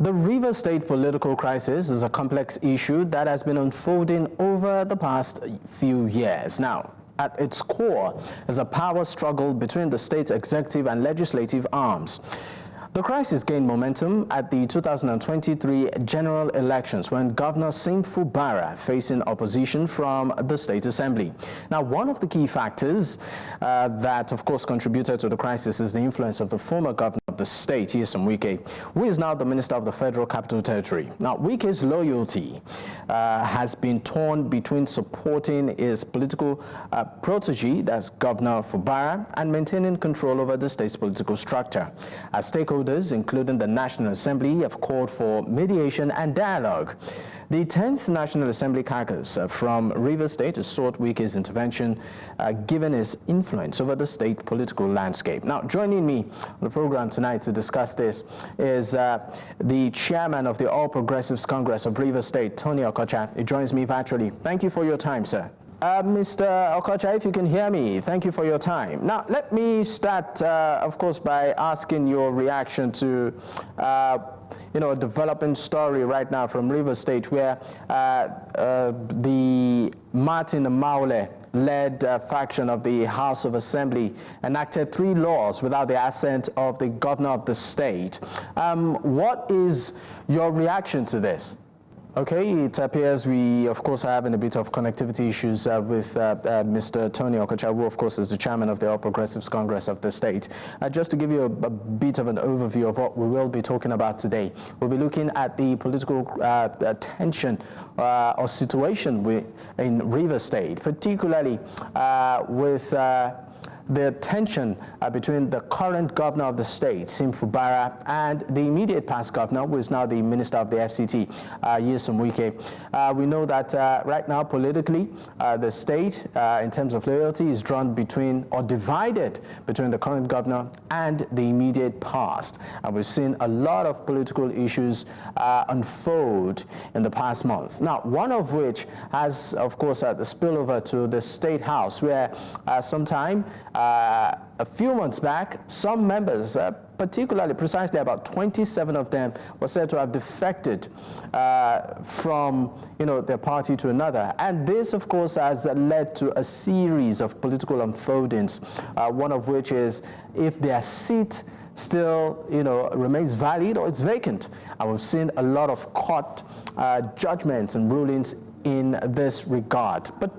The Rivers State political crisis is a complex issue that has been unfolding over the past few years. Now, at its core is a power struggle between the state's executive and legislative arms. The crisis gained momentum at the 2023 general elections when Governor Fubara facing opposition from the State Assembly. Now, one of the key factors that, of course, contributed to the crisis is the influence of the former governor of the state, Nyesom Wike, who is now the Minister of the Federal Capital Territory. Now, Wike's loyalty has been torn between supporting his political protege, that's Governor Fubara, and maintaining control over the state's political structure. As stakeholders, including the National Assembly, have called for mediation and dialogue. The 10th National Assembly caucus from Rivers State has sought Wike's intervention, given his influence over the state political landscape. Now, joining me on the program tonight to discuss this is the chairman of the All Progressives Congress of Rivers State, Tony Okocha. He joins me virtually. Thank you for your time, sir. Mr. Okocha, if you can hear me, thank you for your time. Now, let me start, of course, by asking your reaction to, a developing story right now from Rivers State, where the Martin Maule-led faction of the House of Assembly enacted 3 laws without the assent of the governor of the state. What is your reaction to this? Okay, it appears we, of course, are having a bit of connectivity issues with Mr. Tony Okocha, who, of course, is the chairman of the All Progressives Congress of the state. Just to give you a bit of an overview of what we will be talking about today, we'll be looking at the political tension or situation in Rivers State, particularly with the tension between the current governor of the state, Fubara, and the immediate past governor, who is now the minister of the FCT, Nyesom Wike. We know that right now, politically, the state, in terms of loyalty, is drawn between or divided between the current governor and the immediate past. And we've seen a lot of political issues unfold in the past months. Now, one of which has, of course, the spillover to the State House, where sometime a few months back, some members, particularly precisely about 27 of them, were said to have defected from their party to another. And this, of course, has led to a series of political unfoldings, one of which is if their seat still remains valid or it's vacant. And we've seen a lot of court judgments and rulings in this regard. But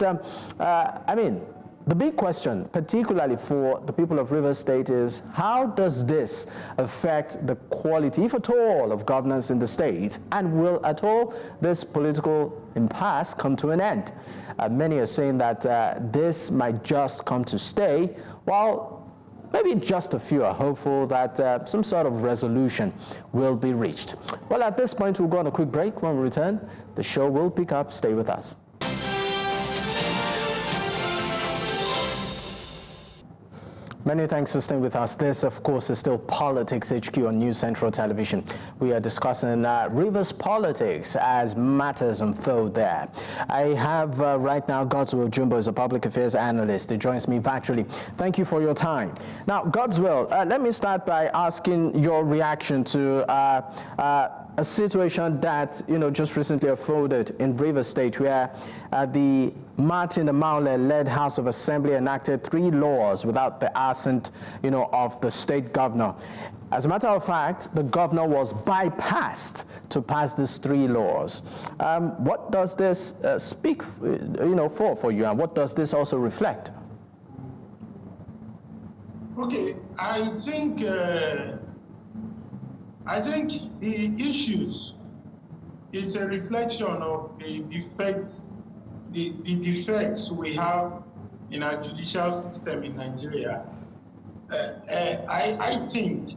the big question, particularly for the people of Rivers State, is how does this affect the quality, if at all, of governance in the state? And will at all this political impasse come to an end? Many are saying that this might just come to stay, while maybe just a few are hopeful that some sort of resolution will be reached. Well, at this point, we'll go on a quick break. When we return, the show will pick up. Stay with us. Many thanks for staying with us. This, of course, is still Politics HQ on News Central Television. We are discussing Rivers politics as matters unfold there. I have right now Godswill Jumbo is a public affairs analyst. He joins me virtually. Thank you for your time. Now, Godswill, let me start by asking your reaction to a situation that just recently unfolded in Rivers State, where the Martin Maule-led House of Assembly enacted 3 laws without the assent of the state governor. As a matter of fact, the governor was bypassed to pass these 3 laws. What does this speak for you, and what does this also reflect? Okay, I think the issues is a reflection of the defects we have in our judicial system in Nigeria. I think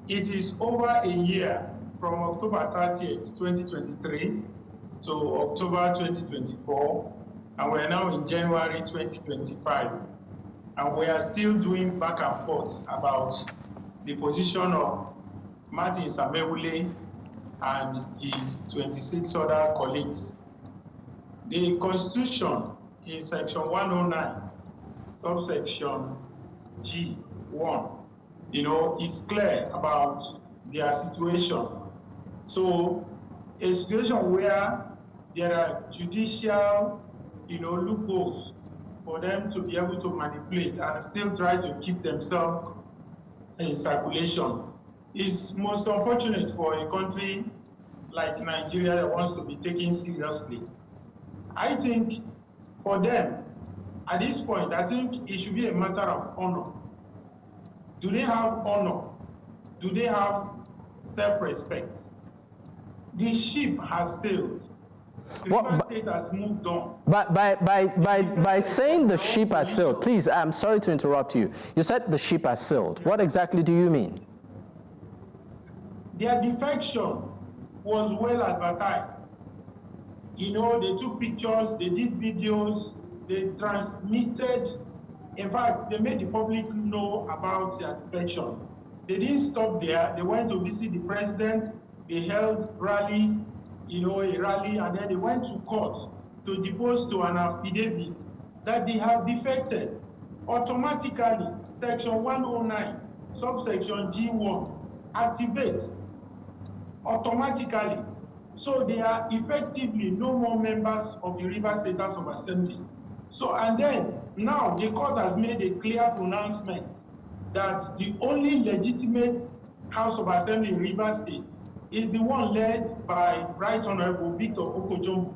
it is over a year from October 30th, 2023 to October 2024, and we're now in January 2025. And we are still doing back and forth about the position of Martin Samewule and his 26 other colleagues. The Constitution in Section 109, subsection G1, is clear about their situation. So a situation where there are judicial, loopholes for them to be able to manipulate and still try to keep themselves in circulation is most unfortunate for a country like Nigeria that wants to be taken seriously. I think for them, at this point, I think it should be a matter of honor. Do they have honor? Do they have self-respect? The ship has sailed. The River State has moved on. But by saying the ship has sailed, please, I'm sorry to interrupt you. You said the ship has sailed. What exactly do you mean? Their defection was well advertised. They took pictures, they did videos, they transmitted. In fact, they made the public know about their defection. They didn't stop there. They went to visit the president. They held rallies, a rally, and then they went to court to depose to an affidavit that they have defected. Automatically, Section 109, subsection G1, activates automatically. So they are effectively no more members of the River State House of Assembly. So, and then now the court has made a clear pronouncement that the only legitimate House of Assembly in River State is the one led by Right Honorable Victor Okocha.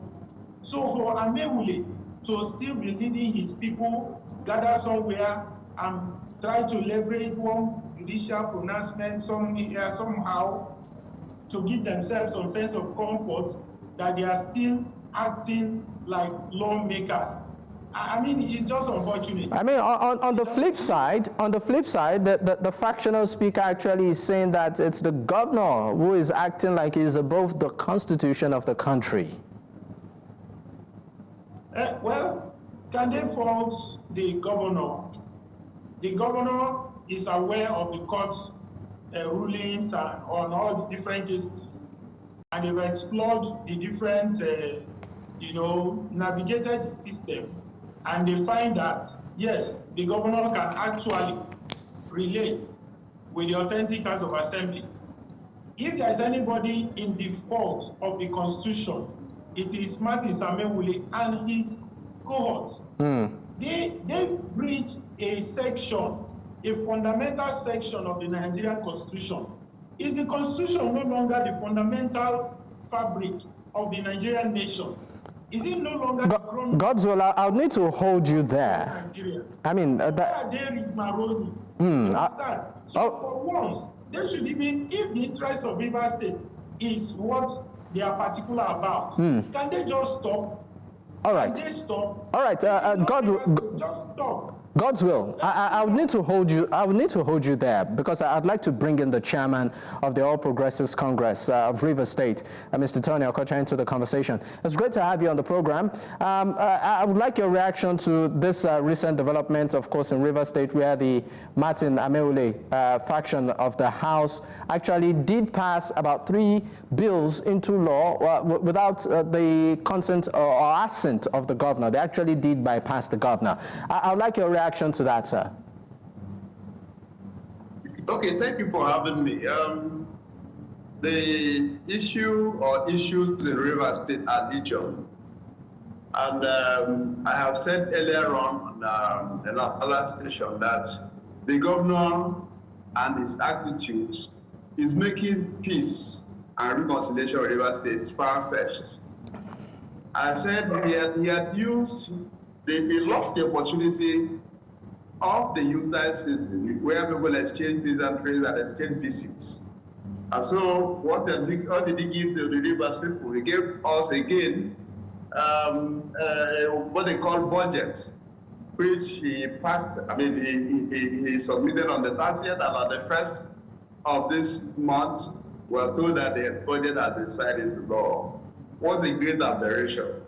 So for Amewule to still be leading his people, gather somewhere and try to leverage one judicial pronouncement somehow to give themselves some sense of comfort that they are still acting like lawmakers. I mean, it's just unfortunate. I mean, on the flip side, the factional speaker actually is saying that it's the governor who is acting like he's above the constitution of the country. Well, can they fault the governor? The governor is aware of the court's rulings on all the different cases, and they've explored the different, navigated the system. And they find that, yes, the governor can actually relate with the authentic House of Assembly. If there is anybody in default of the Constitution, it is Martin Amewule and his cohorts. They breached a section, a fundamental section of the Nigerian Constitution. Is the Constitution no longer the fundamental fabric of the Nigerian nation? Is it no longer Godswill, I'll need to hold you there. Nigeria? I mean, Why are they rigmarolling? Understand? So for once, they should even, if the interest of River State is what they are particular about, can they just stop? All right. Can they stop? All right. Just stop. Godswill, I would need to hold you. I would need to hold you there because I'd like to bring in the chairman of the All Progressives Congress of Rivers State, Mr. Tony Okocha, into the conversation. It's great to have you on the program. I would like your reaction to this recent development, of course, in Rivers State, where the Martin Amewule faction of the House actually did pass about 3 bills into law without the consent or assent of the governor. They actually did bypass the governor. I would like your reaction to that, sir. Okay, thank you for having me. The issue or issues in Rivers State are legion. And I have said earlier on another station that the governor and his attitude is making peace and reconciliation with Rivers State far-fetched. I said he had used, he lost the opportunity of the youth season where people exchange pleasantries and exchange visits. And so what did he give to the Rivers people? He gave us again what they call budget, which he passed, he submitted on the 30th, and on the 1st of this month, we are told that the budget has been signed into law. What a great aberration.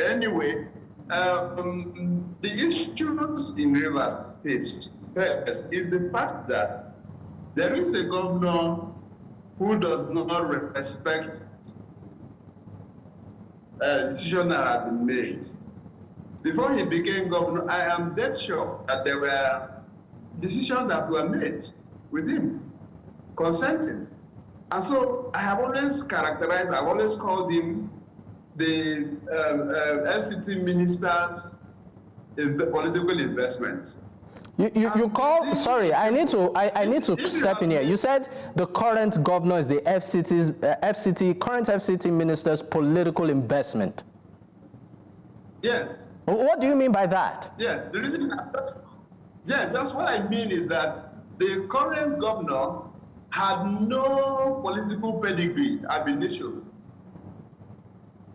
Anyway, the issues in Rivers State first is the fact that there is a governor who does not respect decisions that have been made. Before he became governor, I am dead sure that there were decisions that were made with him, consenting. And so I have always characterized, I've always called him the FCT minister's political investments. You call, sorry, I need to step in here. You said the current governor is the current FCT minister's political investment. Yes. What do you mean by that? Yes, the reason, that's what I mean is that the current governor had no political pedigree ab initio.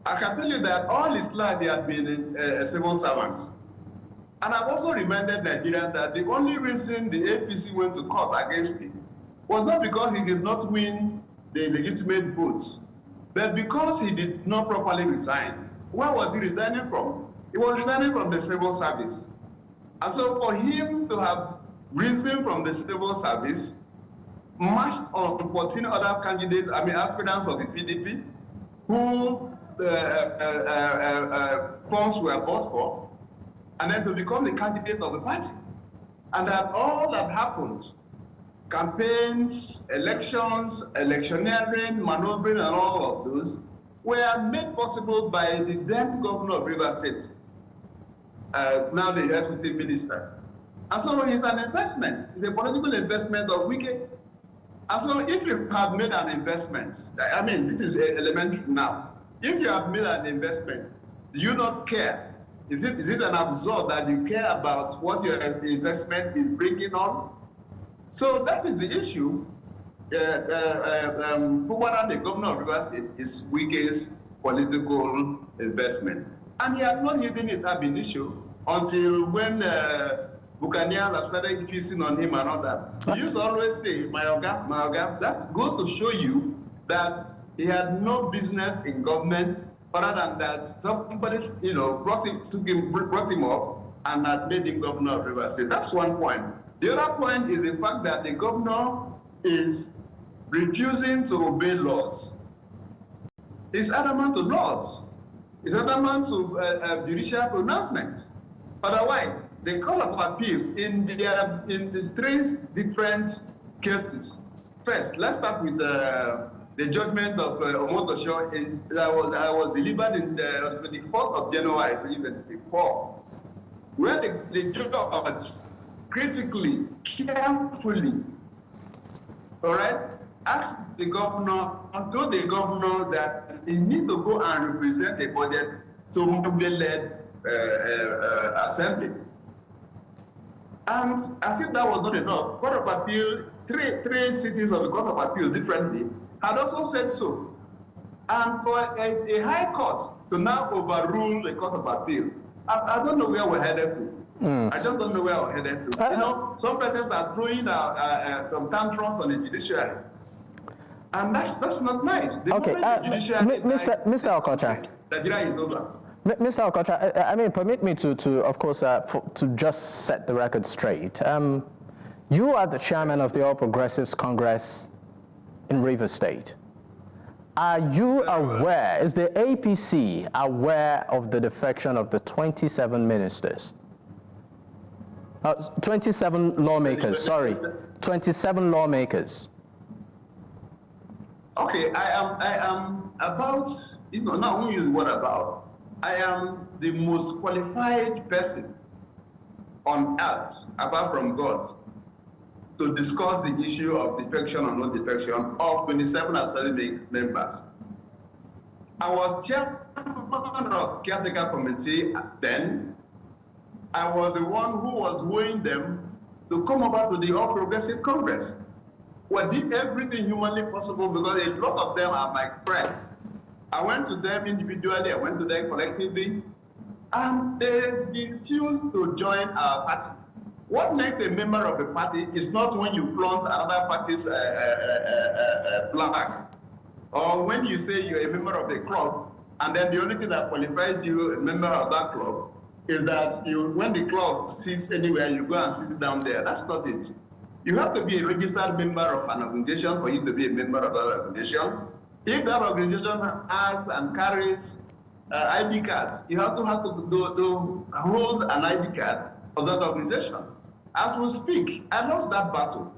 I can tell you that all his life he had been a civil servant. And I've also reminded Nigerians that the only reason the APC went to court against him was not because he did not win the legitimate votes, but because he did not properly resign. Where was he resigning from? He was resigning from the civil service. And so for him to have risen from the civil service, matched on 14 other candidates, aspirants of the PDP, who funds were bought for, and then to become the candidate of the party. And that all that happened, campaigns, elections, electioneering, maneuvering, and all of those, were made possible by the then governor of Rivers State, now the FCT minister. And so it's an investment, it's a political investment of Wike. And so if you have made an investment, this is elementary now. If you have made an investment, do you not care? Is it an absurd that you care about what your investment is bringing on? So that is the issue. Fubara, the governor of Rivers State, is Wike's political investment. And he had not hidden it ab initio until when Buccaneers have started feasting on him and all that. He used to always say, my oga, that goes to show you that he had no business in government, other than that somebody, brought him up and had made him governor of Rivers State. That's one point. The other point is the fact that the governor is refusing to obey laws. He's adamant to laws. He's adamant to judicial pronouncements. Otherwise, the Court of Appeal in the three different cases. First, let's start with the judgment of Okocha that was delivered in the 24th of January 2024, where the judge critically, carefully, all right, asked the governor, told the governor that he need to go and represent the budget to movement-led assembly. And as if that was not enough, Court of Appeal, three cities of the Court of Appeal differently, had also said so. And for a high court to now overrule the Court of Appeal, I don't know where we're headed to. I just don't know where we're headed to. Some persons are throwing some tantrums on the judiciary. And that's not nice. The okay, Mr. Okocha. Nigeria is over. Mr. Okocha, permit me to just set the record straight. You are the chairman of the All Progressives Congress in Rivers State. Are you aware, is the APC aware of the defection of the 27 ministers? 27 lawmakers, sorry, 27 lawmakers. Okay, I am about, now I'm use the word about. I am the most qualified person on earth, apart from God, to discuss the issue of defection or no defection of 27 assembly members. I was chairman of caretaker committee then. I was the one who was wooing them to come over to the All Progressive Congress. We did everything humanly possible because a lot of them are my friends. I went to them individually, I went to them collectively, and they refused to join our party. What makes a member of the party is not when you flaunt another party's flag, or when you say you're a member of a club, and then the only thing that qualifies you a member of that club is that when the club sits anywhere, you go and sit down there. That's not it. You have to be a registered member of an organization for you to be a member of that organization. If that organization has and carries ID cards, you have to hold an ID card of that organization. As we speak, I lost that battle.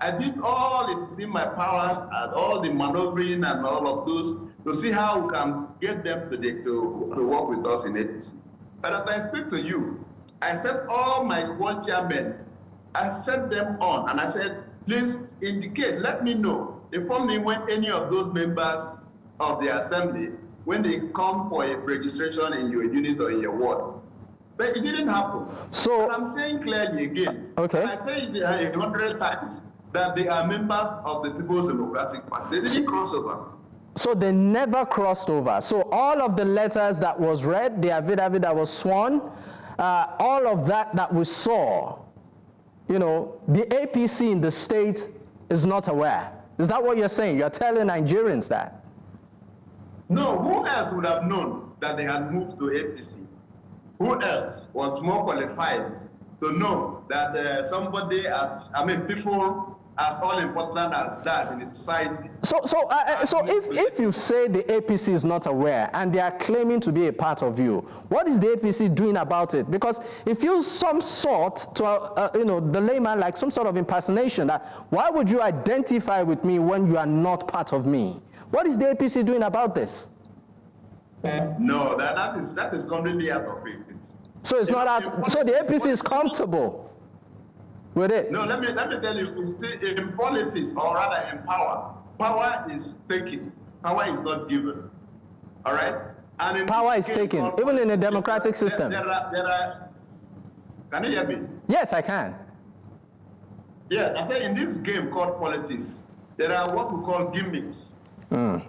I did all within my powers and all the maneuvering and all of those to see how we can get them to work with us in APC. But as I speak to you, I sent all my world chairmen, I sent them on and I said, please indicate, let me know, inform me when any of those members of the assembly, when they come for a registration in your unit or in your ward. But it didn't happen. So and I'm saying clearly again, okay. And I say it 100 times, that they are members of the People's Democratic Party. They didn't cross over. So they never crossed over. So all of the letters that was read, the affidavit that was sworn, all of that we saw, you know, the APC in the state is not aware. Is that what you're saying? You're telling Nigerians that? No, who else would have known that they had moved to APC? Who else was more qualified to know that somebody people as all important as that in the society? So if you say the APC is not aware and they are claiming to be a part of you, what is the APC doing about it? Because it feels some sort to the layman like some sort of impersonation. That why would you identify with me when you are not part of me? What is the APC doing about this? No, that is completely out of it. So it's not out. So the APC is comfortable with it. No, let me tell you, it's still in politics, or rather in power. Power is taken. Power is not given. All right. And in power is taken, even in a democratic system. There are. Can you hear me? Yes, I can. Yeah, I say in this game called politics, there are what we call gimmicks. All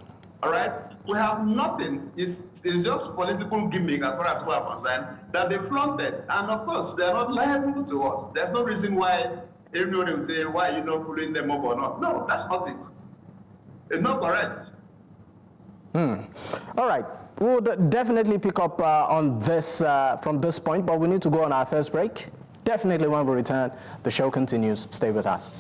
right. We have nothing. It's just political gimmick as far as we are concerned that they flaunted. And of course, they are not liable to us. There's no reason why everybody will say, why are you not following them up or not? No, that's not it. It's not correct. All right. We'll definitely pick up on this from this point, but we need to go on our first break. Definitely when we return, the show continues. Stay with us.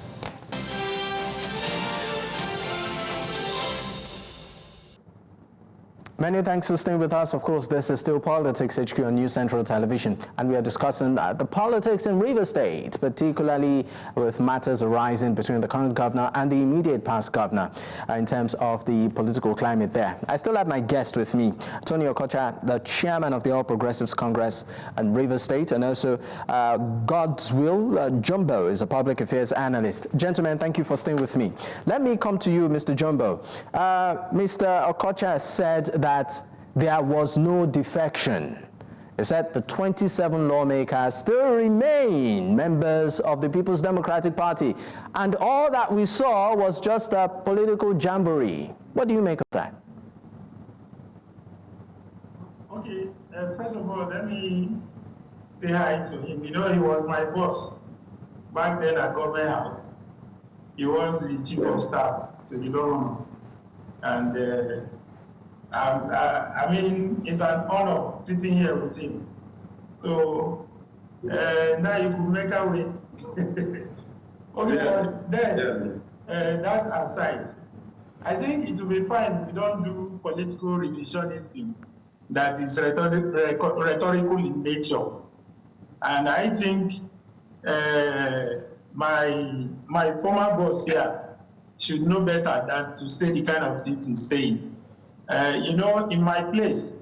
Many thanks for staying with us. Of course, this is still Politics HQ on News Central Television, and we are discussing the politics in Rivers State, particularly with matters arising between the current governor and the immediate past governor in terms of the political climate there. I still have my guest with me, Tony Okocha, the chairman of the All Progressives Congress in Rivers State, and also Godswill Jumbo is a public affairs analyst. Gentlemen, thank you for staying with me. Let me come to you, Mr. Jumbo. Mr. Okocha said that there was no defection. He said the 27 lawmakers still remain members of the People's Democratic Party, and all that we saw was just a political jamboree. What do you make of that? Okay, first of all, let me say hi to him. You know, he was my boss back then at Government House. He was the chief of staff to the governor, and I mean, it's an honor sitting here with him. So now you could make a way. Okay, but then, that aside, I think it will be fine if we don't do political revisionism that is rhetorical in nature. And I think my former boss here should know better than to say the kind of things he's saying. You know, in my place,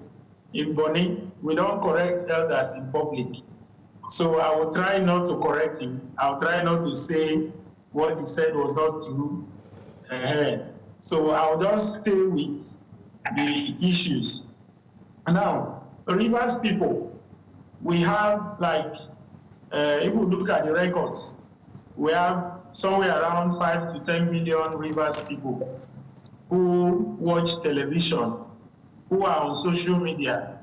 in Bonny, we don't correct elders in public. So I will try not to correct him. I'll try not to say what he said was not true. So I'll just stay with the issues. Now, Rivers people, we have like, if we look at the records, we have somewhere around 5 to 10 million Rivers people who watch television, who are on social media,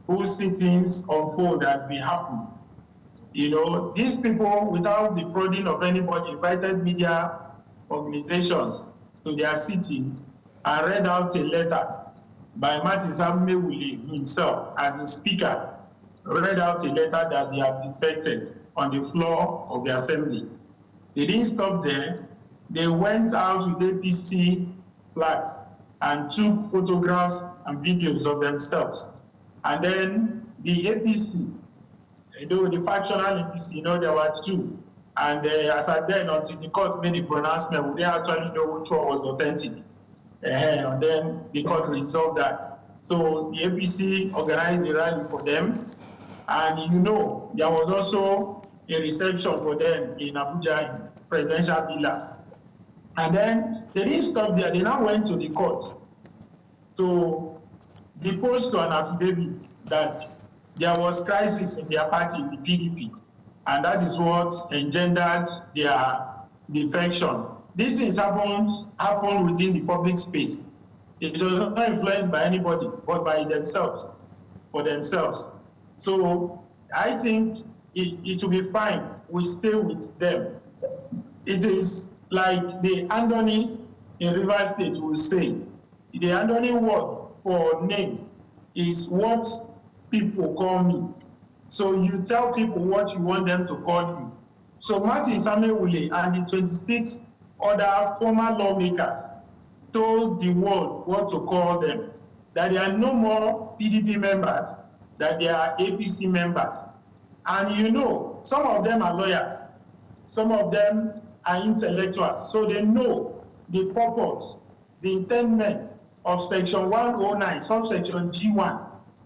whose sittings unfold as they happen. You know, these people, without the prodding of anybody, invited media organizations to their sitting and read out a letter by Martin Samewule himself as a speaker, read out a letter that they have defected on the floor of the assembly. They didn't stop there. They went out with APC flags and took photographs and videos of themselves. And then the APC, the factional APC, you know, there were two. And as at then, until the court made the pronouncement, we didn't actually know which one was authentic. And then the court resolved that. So the APC organized a rally for them. And there was also a reception for them in Abuja, in Presidential Villa. And then they didn't stop there. They now went to the court to depose to an affidavit that there was crisis in their party, the PDP. And that is what engendered their defection. These things happen within the public space. It was not influenced by anybody, but by themselves, for themselves. So I think it will be fine. We stay with them. It is like the Andonis in Rivers State will say, the Andoni word for name is what people call me. So you tell people what you want them to call you. So Martin Samewule and the 26 other former lawmakers told the world what to call them, that they are no more PDP members, that they are APC members. And some of them are lawyers, some of them are intellectuals, so they know the purpose, the intent of Section 109, subsection G1.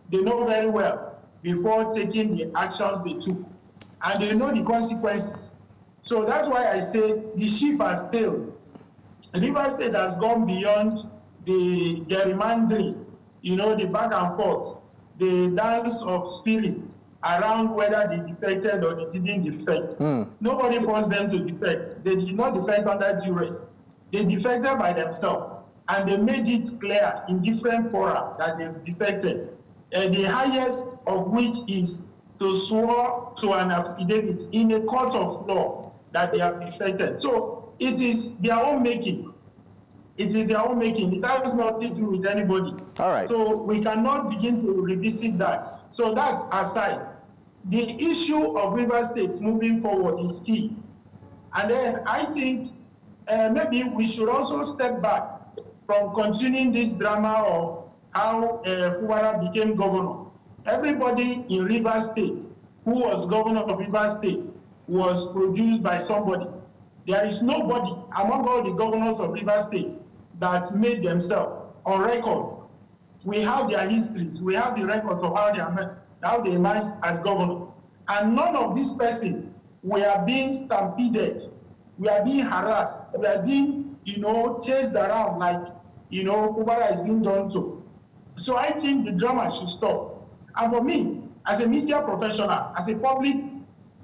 They know very well before taking the actions they took. And they know the consequences. So that's why I say the ship has sailed. Rivers State has gone beyond the gerrymandering, the back and forth, the dance of spirits around whether they defected or they didn't defect. Nobody forced them to defect. They did not defect under duress. They defected by themselves. And they made it clear in different fora that they defected. The highest of which is to swear to an affidavit in a court of law that they have defected. So it is their own making. It is their own making. It has nothing to do with anybody. All right. So we cannot begin to revisit that. So that's aside. The issue of Rivers State moving forward is key. And then I think maybe we should also step back from continuing this drama of how Fubara became governor. Everybody in Rivers State who was governor of Rivers State was produced by somebody. There is nobody among all the governors of Rivers State that made themselves on record. We have their histories. We have the records of how they emerged as governor. And none of these persons were being stampeded. We are being harassed. We are being, chased around like, Fubara is being done to. So I think the drama should stop. And for me, as a media professional, as a public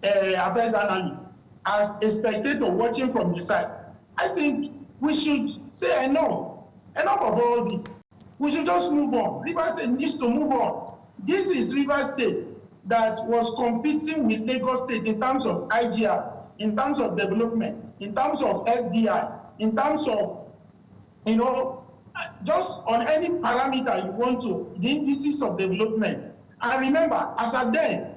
affairs analyst, as a spectator watching from the side, I think we should say enough of all this. We should just move on. Rivers State needs to move on. This is Rivers State that was competing with Lagos State in terms of IGR, in terms of development, in terms of FDIs, in terms of, just on any parameter you want to, the indices of development. And remember, as at then,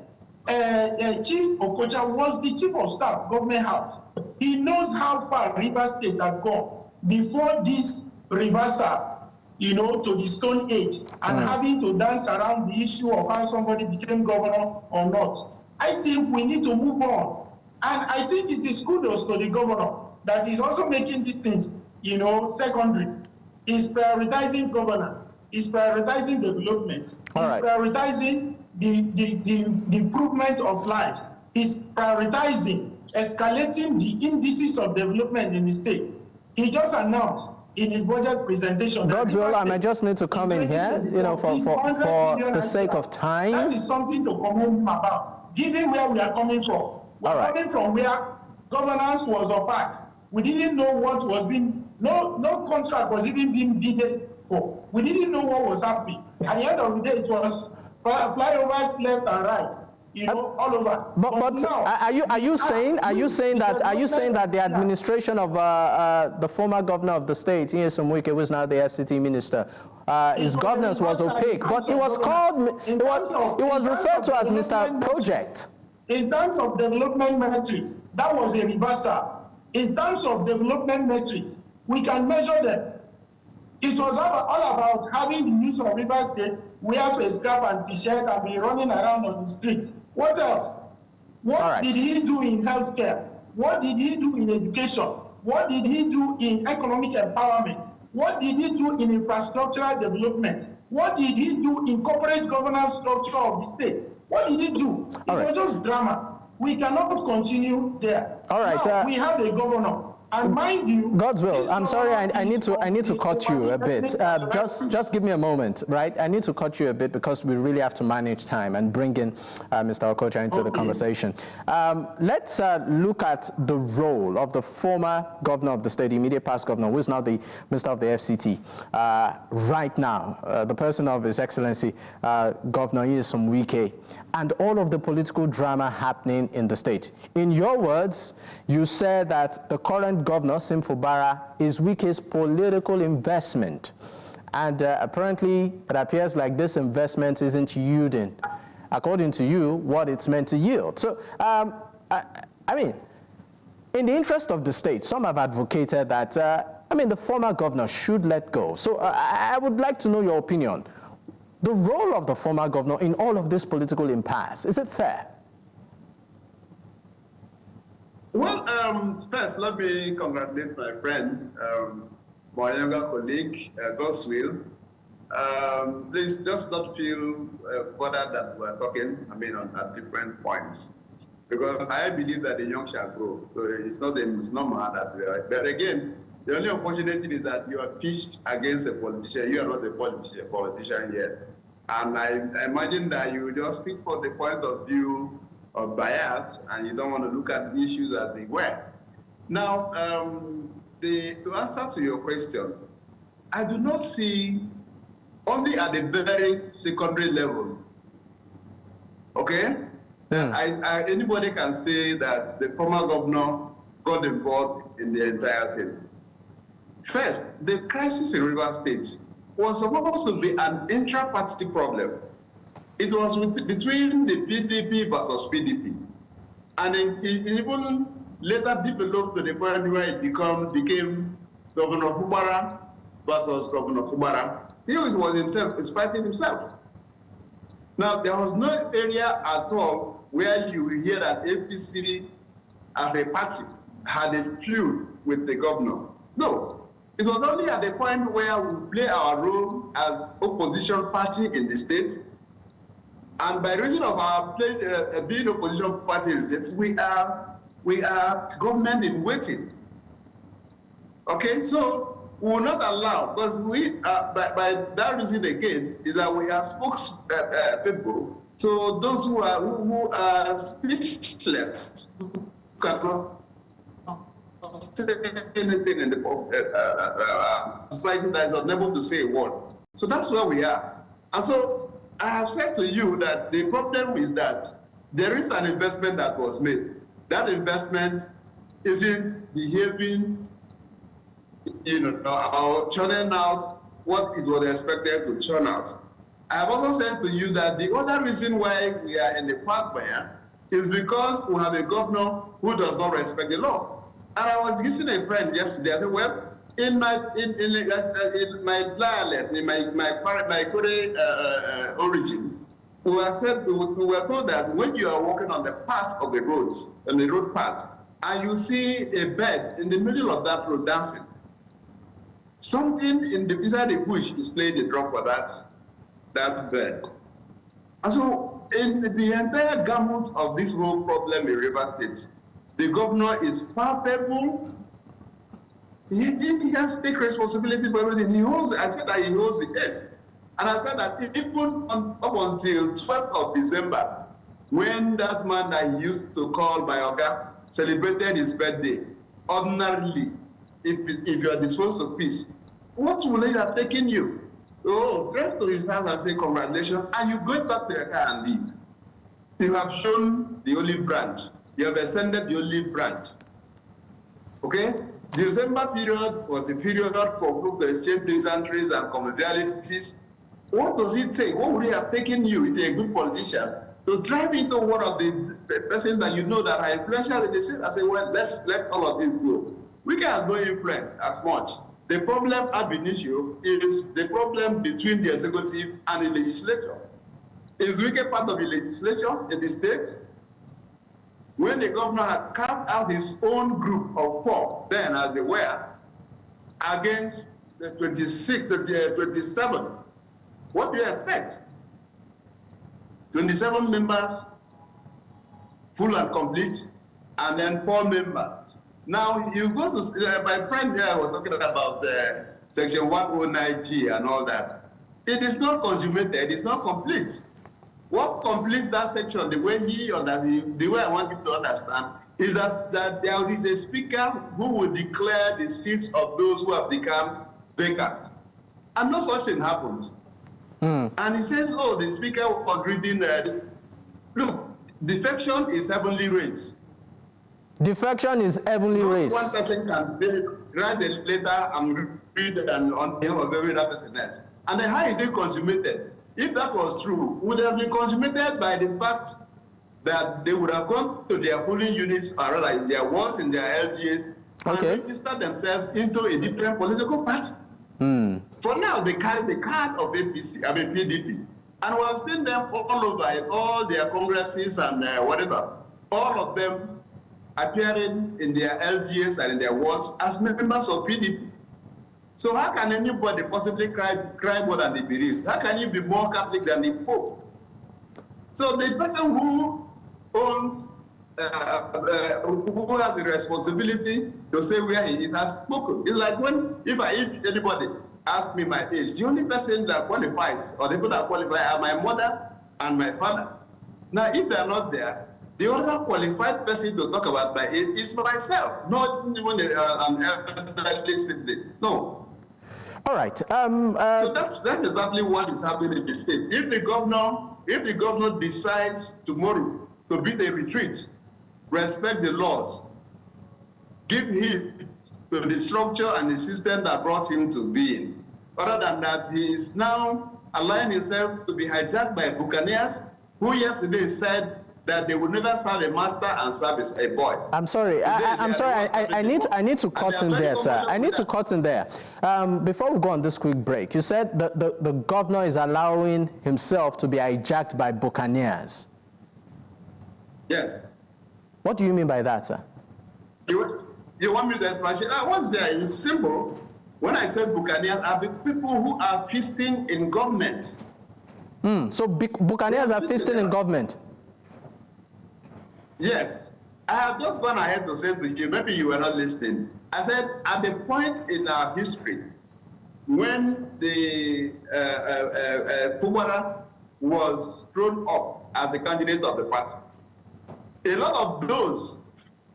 Chief Okocha was the chief of staff, Government House. He knows how far Rivers State had gone before this reversal, to the Stone Age and having to dance around the issue of how somebody became governor or not. I think we need to move on. And I think it is kudos to the governor that is also making these things, secondary. He's prioritizing governance. He's prioritizing development. He's prioritizing the improvement of lives. He's prioritizing escalating the indices of development in the state. He just announced in his budget presentation. Godswill, I might just need to come in here, for the sake of time. That is something to commend him about, given where we are coming from. We are coming from where governance was opaque. We didn't know what was being, no contract was even being bidded for. We didn't know what was happening. At the end of the day, it was flyovers left and right. All over. But now, are you saying that the administration of the former governor of the state, Nyesom, who was now the FCT minister, his governance was opaque, but it was called, it was referred to as Mr. Project. In terms of development metrics, that was a reversal. In terms of development metrics, we can measure them. It was all about having the use of Rivers State, wear face cap and t-shirt and be running around on the streets. What else? What did he do in healthcare? What did he do in education? What did he do in economic empowerment? What did he do in infrastructural development? What did he do in corporate governance structure of the state? What did he do? It was just drama. We cannot continue there. All right. Now, we have a governor. And mind you, Godswill, I'm sorry, I need to cut you a bit. Just give me a moment, right? I need to cut you a bit because we really have to manage time and bring in Mr. Okocha into the conversation. Let's look at the role of the former governor of the state, the immediate past governor, who is now the Minister of the FCT, right now, the person of His Excellency, Governor Nyesom Wike, and all of the political drama happening in the state. In your words, you said that the current governor, Fubara, is Wike's political investment. And apparently, it appears like this investment isn't yielding, according to you, what it's meant to yield. So, I mean, in the interest of the state, some have advocated that, the former governor should let go. So I would like to know your opinion. The role of the former governor in all of this political impasse, is it fair? Well, first, let me congratulate my friend, my younger colleague, Godswill. Please just not feel bothered that we're talking, at different points. Because I believe that the young shall grow. So it's not normal that we are. But again, the only unfortunate is that you are pitched against a politician. You are not a politician yet. And I imagine that you just speak for the point of view of bias, and you don't want to look at the issues as they were. Now, to answer to your question, I do not see, only at the very secondary level, okay? Yeah. Anybody can say that the former governor got involved in the entire thing. First, the crisis in Rivers State was supposed to be an intra-party problem. It was between the PDP versus PDP. And it even later developed to the point where it became Governor Fubara versus Governor Fubara. He was himself, is fighting himself. Now, there was no area at all where you will hear that APC as a party had a feud with the governor. No. It was only at the point where we play our role as opposition party in the state, and by reason of our being opposition party in the state, we are government in waiting. Okay, so we will not allow, because we by that reason again is that we are spokespeople. So those who are speechless, who cannot anything in the society that is unable to say a word. So that's where we are. And so I have said to you that the problem is that there is an investment that was made. That investment isn't behaving, or churning out what it was expected to churn out. I have also said to you that the other reason why we are in the quagmire is because we have a governor who does not respect the law. And I was listening to a friend yesterday. I said, well, in my dialect, in my Kore origin, we were told that when you are walking on the path of the roads, on the road path, and you see a bird in the middle of that road dancing, something inside the bush is playing the drum for that bird. And so, in the entire gamut of this whole problem in Rivers State, the governor is palpable. He has to take responsibility for everything. I said that he holds the case. And I said that even up until 12th of December, when that man that he used to call my Oga celebrated his birthday, ordinarily, if you are disposed to peace, what will he have taken you? Oh, drive to his house and say congratulations, and you go back to your car and leave. You have shown the olive branch. You have extended the olive branch. Okay? The December period was the period for group to exchange pleasantries and convivialities. What does it take? What would it have taken you, if you're a good politician, to drive into one of the persons that you know that are influential in the state and say, well, let's let all of this go. We can have no influence as much. The problem ab initio is the problem between the executive and the legislature. Is Wike part of the legislature in the states? when the governor had carved out his own group of 4, then as they were, against the 27. What do you expect? 27 members, full and complete, and then 4 members. Now, you go to, my friend here was talking about Section 109G and all that. It is not consummated, it is not complete. What completes that section, the way the way I want you to understand, is that there is a speaker who will declare the seats of those who have become vacant. And no such thing happens. And he says, oh, the speaker was reading, look, defection is heavenly raised. Defection is heavenly raised. One person can write a letter and read it on behalf of every other person else. And then how is it consummated? If that was true, would have been consummated by the fact that they would have gone to their polling units, or rather their wards in their LGAs, and registered themselves into a different political party. For now, they carry the card of PDP. And we have seen them all over in all their congresses and whatever, all of them appearing in their LGAs and in their wards as members of PDP. So how can anybody possibly cry more than the bereaved? How can you be more Catholic than the Pope? So the person who owns, who has the responsibility to say where he is has spoken. It's like if anybody asks me my age, the only person that qualifies, or the people that qualify, are my mother and my father. Now, if they're not there, the other qualified person to talk about my age is myself, not even an elderly sibling. No. All right. So that's exactly what is happening in the state. If the governor decides tomorrow to beat a retreat, respect the laws, give heed to the structure and the system that brought him to being. Other than that, he is now allowing himself to be hijacked by buccaneers who yesterday said that they would never serve a master and serve a boy. I'm sorry. I need to cut in there, sir. I need to cut in there. Before we go on this quick break, you said that the governor is allowing himself to be hijacked by buccaneers. Yes. What do you mean by that, sir? You want me to explain? What's there? It's simple. When I said buccaneers, are the people who are feasting in government. So buccaneers are feasting in government? Yes. I have just gone ahead to say to you, maybe you were not listening. I said, at the point in our history when the Fubara was thrown up as a candidate of the party, a lot of those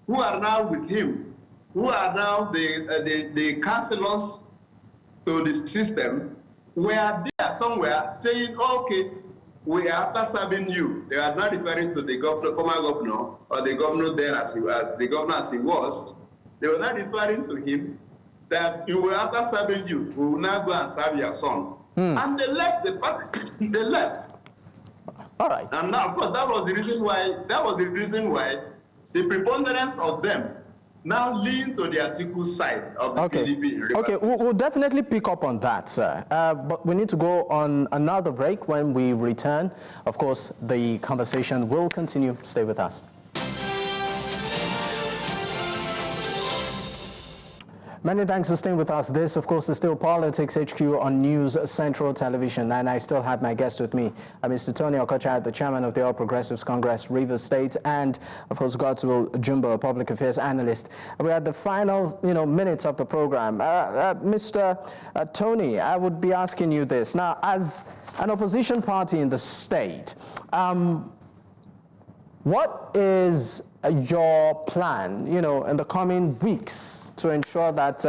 who are now with him, who are now the councillors to the system, were there somewhere saying, okay, we are after serving you. They are not referring to the governor, former governor, or the governor then as he was, the governor as he was. They were not referring to him that you were after serving you. We will now go and serve your son. And they left the party. They left. All right. And now, of course, that was the reason why the preponderance of them now lean to the Atiku side of the PDP. Okay, we'll definitely pick up on that, sir. But we need to go on another break. When we return, of course, the conversation will continue. Stay with us. Many thanks for staying with us. This, of course, is still Politics HQ on News Central Television, and I still have my guest with me, Mr. Tony Okocha, the chairman of the All Progressives Congress, Rivers State, and, of course, Godswill Jumbo, public affairs analyst. We're at the final, minutes of the program. Mr. Tony, I would be asking you this. Now, as an opposition party in the state, what is your plan, in the coming weeks to ensure that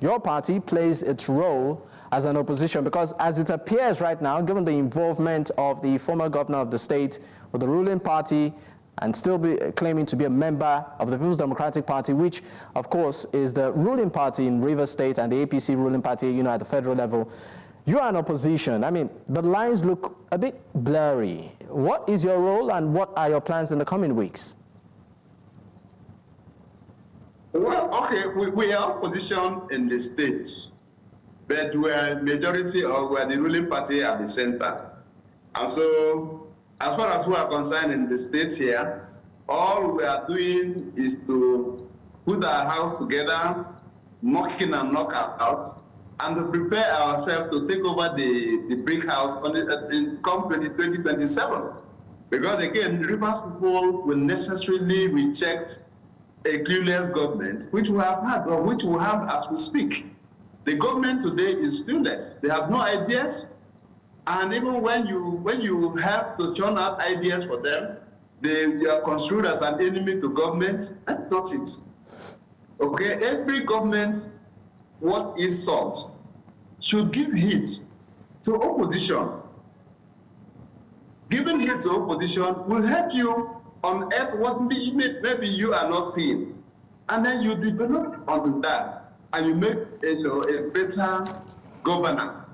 your party plays its role as an opposition? Because as it appears right now, given the involvement of the former governor of the state with the ruling party and still be claiming to be a member of the People's Democratic Party, which of course is the ruling party in Rivers State and the APC ruling party, at the federal level, you are an opposition. I mean, the lines look a bit blurry. What is your role and what are your plans in the coming weeks? Well, okay, we are opposition in the states, but we're majority or we're the ruling party at the center. And so, as far as we are concerned in the states here, All we are doing is to put our house together, knock in and knock out, and to prepare ourselves to take over the brick house in 2027. Because again, Rivers people will necessarily reject a clueless government, which we have had, or which we have as we speak. The government today is clueless. They have no ideas, and even when you have to churn out ideas for them, they are construed as an enemy to government. That's not it. Okay, every government, what is sought, should give heed to opposition. Giving heed to opposition will help you unearth what maybe you are not seeing, and then you develop on that, and you make a better governance.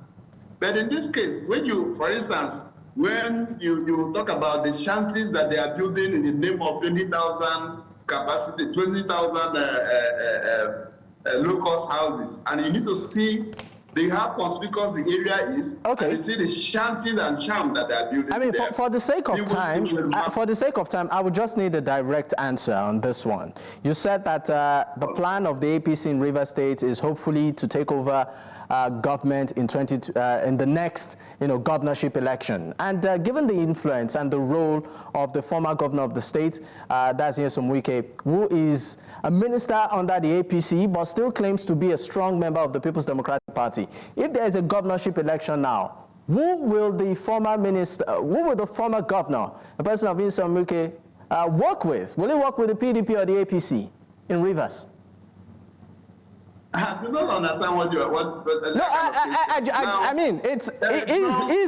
But in this case, when you, for instance, when you talk about the shanties that they are building in the name of 20,000 capacity, 20,000 low-cost houses, and you need to see how conspicuous the area is, okay, and you see the shanties and charm that they are building. I mean, there. for the sake of time, I would just need a direct answer on this one. You said that the plan of the APC in Rivers State is hopefully to take over government in the next governorship election, and given the influence and the role of the former governor of the state, that's Nyesom Wike, who is a minister under the APC but still claims to be a strong member of the People's Democratic Party. If there is a governorship election now, who will the former governor, the person of Nyesom Wike, work with? Will he work with the PDP or the APC in Rivers? I do not understand what you are. I mean, he's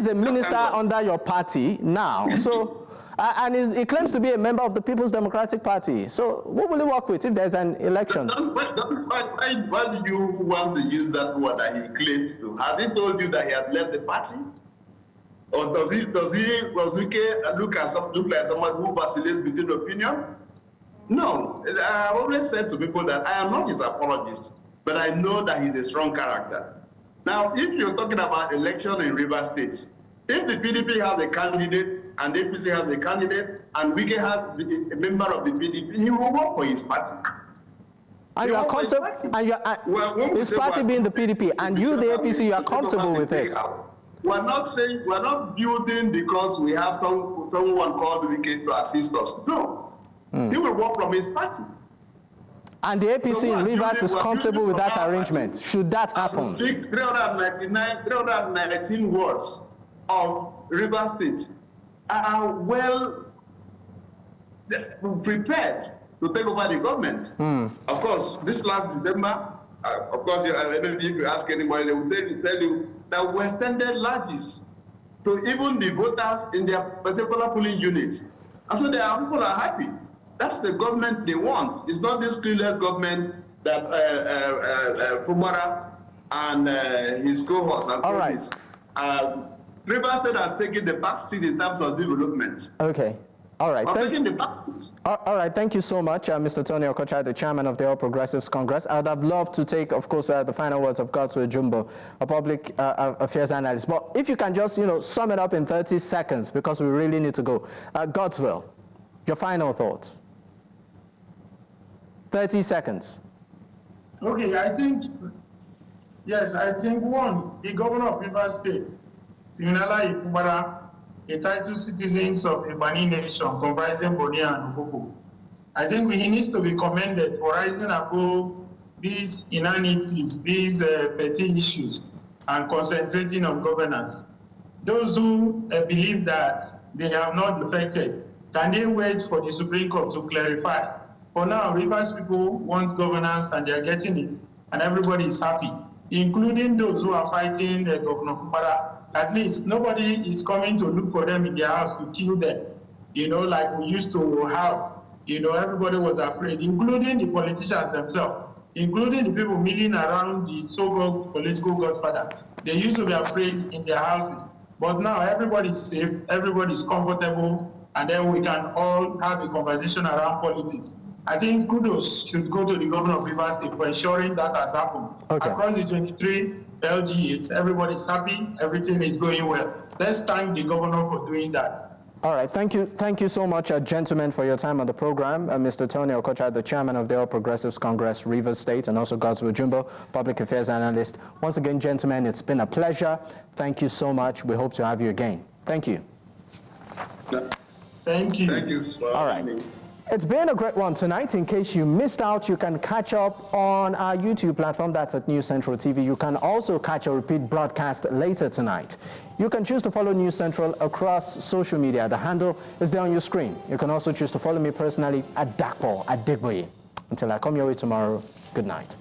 a minister under your party now, so and he claims to be a member of the People's Democratic Party. So, what will he work with if there's an election? Why do you want to use that word that he claims to? Has he told you that he has left the party, or does Wike look like someone who vacillates between opinion? No, I've always said to people that I am not his apologist, but I know that he's a strong character. Now, if you're talking about election in Rivers State, if the PDP has a candidate and the APC has a candidate and Wike is a member of the PDP, he will work for his party. And you are comfortable, and his party being the PDP, and you, the APC, you are comfortable with it. We're not building because we have someone called Wike to assist us. No, he will work from his party. And the APC in Rivers is comfortable with that arrangement. Should that happen? 319 wards of Rivers State are well prepared to take over the government. Of course, this last December, of course, if you ask anybody, they will tell you that we extended largesse to even the voters in their particular polling units. And so people are happy. That's the government they want. It's not this clueless government that Fubara and his cohorts and colleagues. Rivers State has taken the back seat in terms of development. Okay. All right. All right. Thank you so much, Mr. Tony Okocha, the chairman of the All Progressives Congress. I would have loved to take, of course, the final words of Godswill Jumbo, a public affairs analyst. But if you can just, sum it up in 30 seconds, because we really need to go. Godswill, your final thoughts. 30 seconds. Okay, I think one, the governor of Rivers State, similarly Fubara, entitled citizens of a Bani nation comprising Boni and Okocha. I think he needs to be commended for rising above these inanities, these petty issues, and concentrating on governance. Those who believe that they have not defected, can they wait for the Supreme Court to clarify? For now, Rivers people want governance and they are getting it, and everybody is happy, including those who are fighting Governor Fubara. At least nobody is coming to look for them in their house to kill them, like we used to have. Everybody was afraid, including the politicians themselves, including the people milling around the so-called political godfather. They used to be afraid in their houses. But now everybody's safe, everybody's comfortable, and then we can all have a conversation around politics. I think kudos should go to the governor of Rivers State for ensuring that has happened. Okay. Across the 23 LGAs, everybody's happy, everything is going well. Let's thank the governor for doing that. All right, thank you so much, gentlemen, for your time on the program. Mr. Tony Okocha, the chairman of the All Progressives Congress, Rivers State, and also Godswill Jumbo, public affairs analyst. Once again, gentlemen, it's been a pleasure. Thank you so much. We hope to have you again. Thank you. Thank you. Thank you. All right. It's been a great one tonight. In case you missed out, you can catch up on our YouTube platform. That's at News Central TV. You can also catch a repeat broadcast later tonight. You can choose to follow News Central across social media. The handle is there on your screen. You can also choose to follow me personally at Dapo Adegboye. Until I come your way tomorrow, good night.